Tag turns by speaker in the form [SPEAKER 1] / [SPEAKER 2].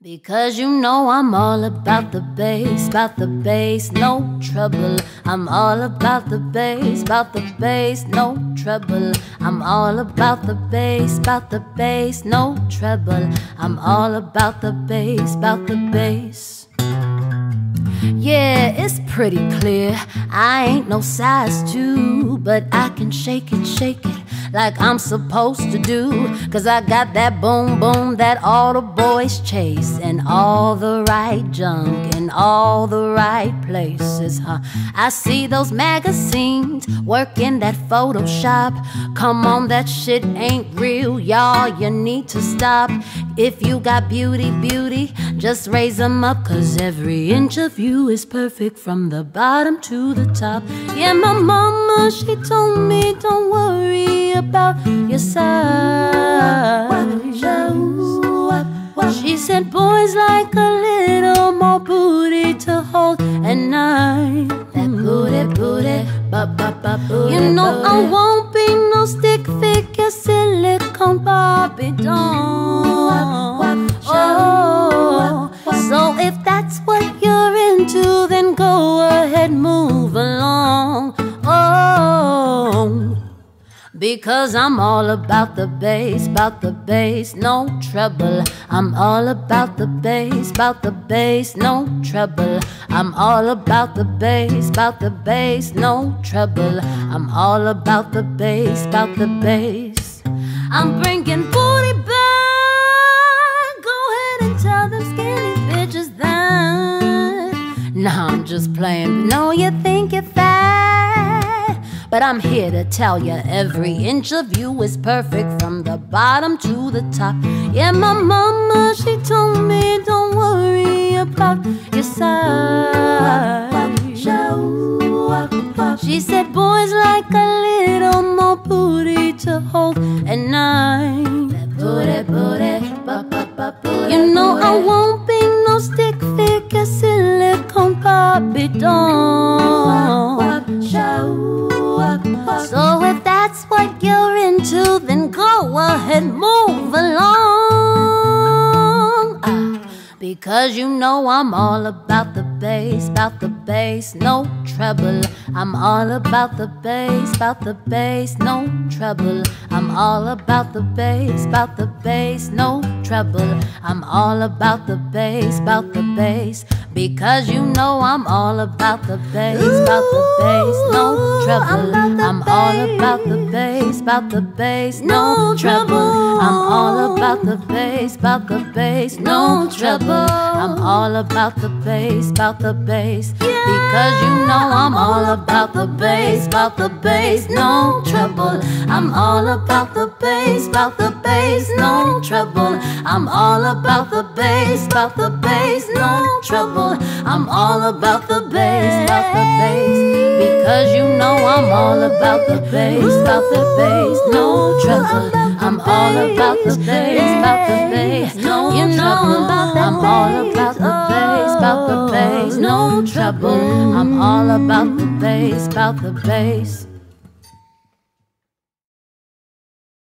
[SPEAKER 1] Because you know I'm all about the bass, no trouble. I'm all about the bass, no trouble. I'm all about the bass, no trouble. I'm all about the bass. Yeah, it's pretty clear I ain't no size 2, but I can shake it like I'm supposed to do. Cause I got that boom boom that all the boys chase, and all the right junk in all the right places, huh? I see those magazines working that Photoshop. Come on, that shit ain't real, y'all, you need to stop. If you got beauty, just raise them up, cause every inch of you is perfect from the bottom to the top. Yeah, my mama, she told me don't worry about your size. She said boys like a little more booty to hold at night. That booty, ba-ba-ba-booty. You know I won't be no stick figure silicone Barbie doll. Oh, so if that's what you're into, then go ahead, move along. Oh, because I'm all about the bass, no trouble. I'm all about the bass, no trouble. I'm all about the bass, no trouble. I'm all about the bass. I'm bringing booty back. Go ahead and tell them skinny bitches that. Nah, I'm just playing. No, you think you're fat, but I'm here to tell you every inch of you is perfect from the bottom to the top. Yeah, my mama, she told me don't worry about your size. She said boys like a little more booty to hold at night. That booty, ba-ba-ba-booty. You know I won't be no stick figure silicone Barbie doll. So if that's what you're into, then go ahead, move along. Because you know I'm all about the bass, no trouble. I'm all about the bass, no trouble. I'm all about the bass, no trouble. I'm all about the bass. Because you know I'm all about the bass, no trouble. I'm all about the bass, no trouble. I'm all about the bass, no trouble. I'm all about the bass, because you know I'm all about the bass, no trouble. I'm all about the bass, no trouble. I'm all about the bass, no trouble. I'm all about the bass, because you know I'm all about the bass, no trouble. I'm all about the bass, no trouble. I'm all about the bass, no trouble. I'm all about the bass,